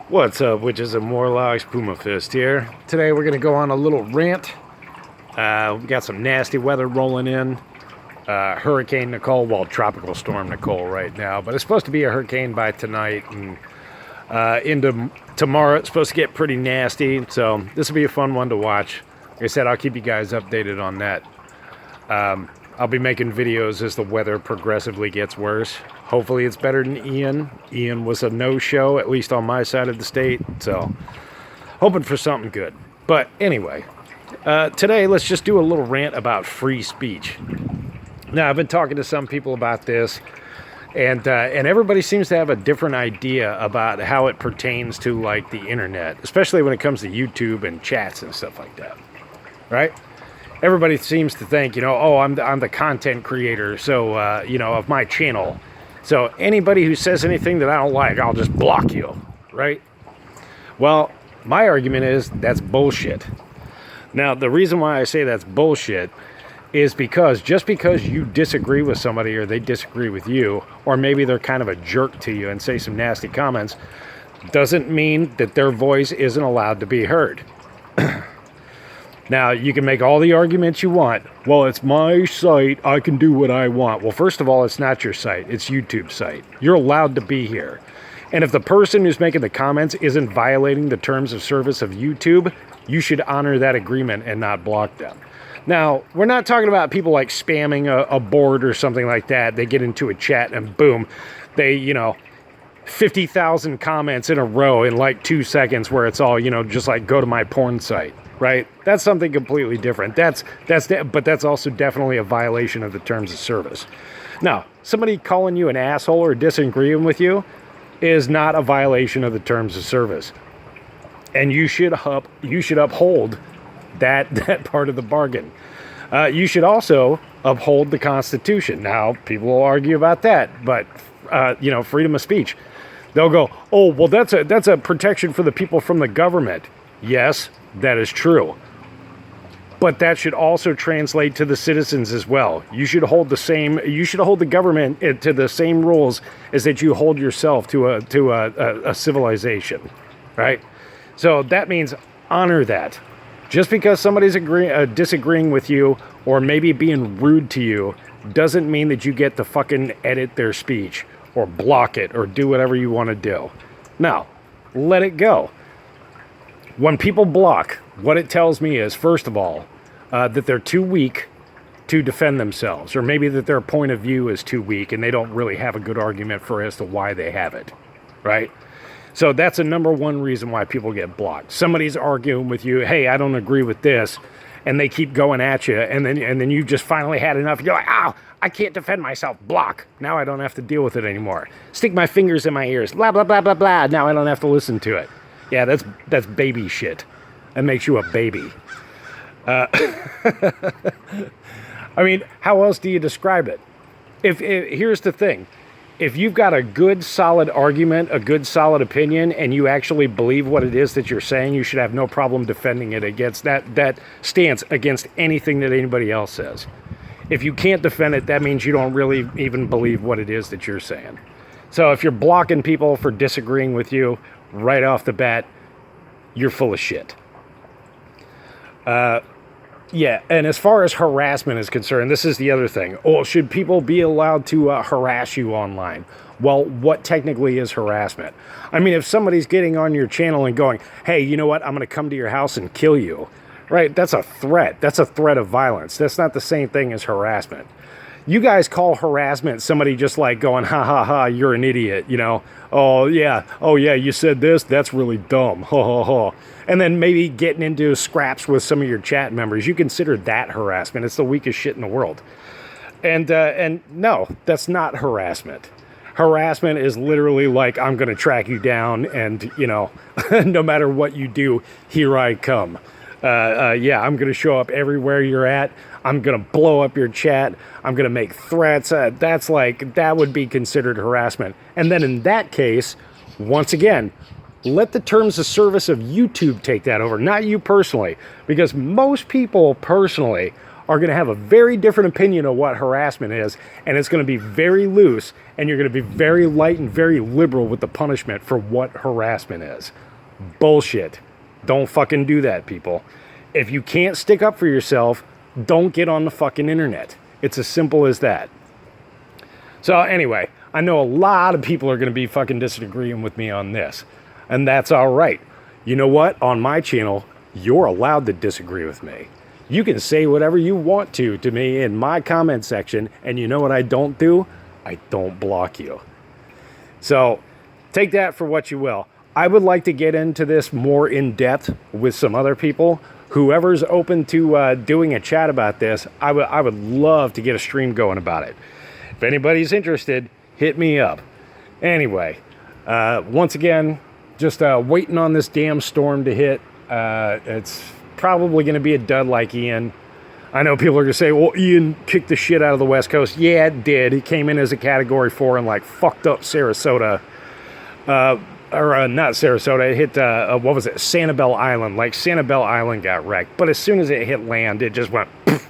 What's up, witches and warlocks? Puma Fist here. Today we're going to go on a little rant. We got some nasty weather rolling in. Hurricane Nicole, well, Tropical Storm Nicole right now. But it's supposed to be a hurricane by tonight and into tomorrow. It's supposed to get pretty nasty. So this will be a fun one to watch. Like I said, I'll keep you guys updated on that. I'll be making videos as the weather progressively gets worse. Hopefully it's better than Ian. Ian was a no-show, at least on my side of the state. So, hoping for something good. But anyway, today let's just do a little rant about free speech. Now, I've been talking to some people about this, and everybody seems to have a different idea about how it pertains to, like, the internet, especially when it comes to YouTube and chats and stuff like that, right? Everybody seems to think, oh, I'm the content creator, so, of my channel. So anybody who says anything that I don't like, I'll just block you, right? Well, my argument is that's bullshit. Now, the reason why I say that's bullshit is because just because you disagree with somebody or they disagree with you, or maybe they're kind of a jerk to you and say some nasty comments, doesn't mean that their voice isn't allowed to be heard. Now, you can make all the arguments you want. Well, it's my site. I can do what I want. Well, first of all, it's not your site. It's YouTube's site. You're allowed to be here. And if the person who's making the comments isn't violating the terms of service of YouTube, you should honor that agreement and not block them. Now, we're not talking about people like spamming a board or something like that. They get into a chat and boom, they, 50,000 comments in a row in like 2 seconds where it's all, just like go to my porn site. Right? That's something completely different. But that's also definitely a violation of the terms of service. Now, somebody calling you an asshole or disagreeing with you is not a violation of the terms of service. And you should uphold that part of the bargain. You should also uphold the Constitution. Now, people will argue about that, but freedom of speech. They'll go, oh, well, that's a protection for the people from the government. Yes, that is true. But that should also translate to the citizens as well. You should hold the government to the same rules as that you hold yourself to a civilization, right? So that means honor that. Just because somebody's disagreeing with you or maybe being rude to you doesn't mean that you get to fucking edit their speech or block it or do whatever you want to do. No, let it go. When people block, what it tells me is, first of all, that they're too weak to defend themselves, or maybe that their point of view is too weak and they don't really have a good argument for as to why they have it, right? So that's a number one reason why people get blocked. Somebody's arguing with you, hey, I don't agree with this, and they keep going at you, and then you just finally had enough. You're like, oh, I can't defend myself. Block. Now I don't have to deal with it anymore. Stick my fingers in my ears. Blah, blah, blah, blah, blah. Now I don't have to listen to it. Yeah, that's baby shit. That makes you a baby. I mean, how else do you describe it? Here's the thing. If you've got a good, solid argument, a good, solid opinion, and you actually believe what it is that you're saying, you should have no problem defending it against that stance against anything that anybody else says. If you can't defend it, that means you don't really even believe what it is that you're saying. So if you're blocking people for disagreeing with you, right off the bat, you're full of shit. Yeah, and as far as harassment is concerned, this is the other thing. Oh, should people be allowed to harass you online? Well, what technically is harassment? I mean, if somebody's getting on your channel and going, hey, you know what, I'm going to come to your house and kill you, right? That's a threat. That's a threat of violence. That's not the same thing as harassment. You guys call harassment somebody just like going, ha, ha, ha, you're an idiot, Oh, yeah, you said this, that's really dumb, ha, ha, ha. And then maybe getting into scraps with some of your chat members. You consider that harassment. It's the weakest shit in the world. And no, that's not harassment. Harassment is literally like, I'm going to track you down and, no matter what you do, here I come. I'm going to show up everywhere you're at. I'm going to blow up your chat. I'm going to make threats. That would be considered harassment. And then in that case, once again, let the terms of service of YouTube take that over, not you personally. Because most people personally are going to have a very different opinion of what harassment is, and it's going to be very loose, and you're going to be very light and very liberal with the punishment for what harassment is. Bullshit. Don't fucking do that, people. If you can't stick up for yourself, don't get on the fucking internet. It's as simple as that. So anyway, I know a lot of people are going to be fucking disagreeing with me on this, and that's all right. You know what? On my channel, you're allowed to disagree with me. You can say whatever you want to me in my comment section, and you know what I don't do? I don't block you. So take that for what you will. I would like to get into this more in depth with some other people. Whoever's open to doing a chat about this, I would love to get a stream going about it. If anybody's interested, hit me up. Anyway, once again, just waiting on this damn storm to hit. It's probably going to be a dud like Ian. I know people are going to say, well, Ian kicked the shit out of the West Coast. Yeah, it did. He came in as a Category 4 and, like, fucked up Sarasota. Not Sarasota. It hit, what was it? Sanibel Island. Like, Sanibel Island got wrecked. But as soon as it hit land, it just went poof.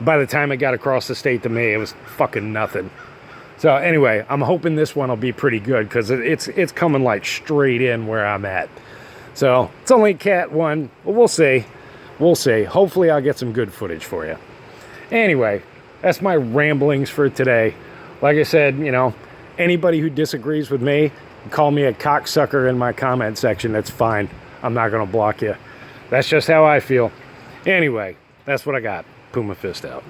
By the time it got across the state to me, it was fucking nothing. So, anyway, I'm hoping this one will be pretty good because it's coming, like, straight in where I'm at. So, it's only Cat 1, but we'll see. We'll see. Hopefully, I'll get some good footage for you. Anyway, that's my ramblings for today. Like I said, you know, anybody who disagrees with me, call me a cocksucker in my comment section. That's fine. I'm not going to block you. That's just how I feel. Anyway, that's what I got. Puma Fist out.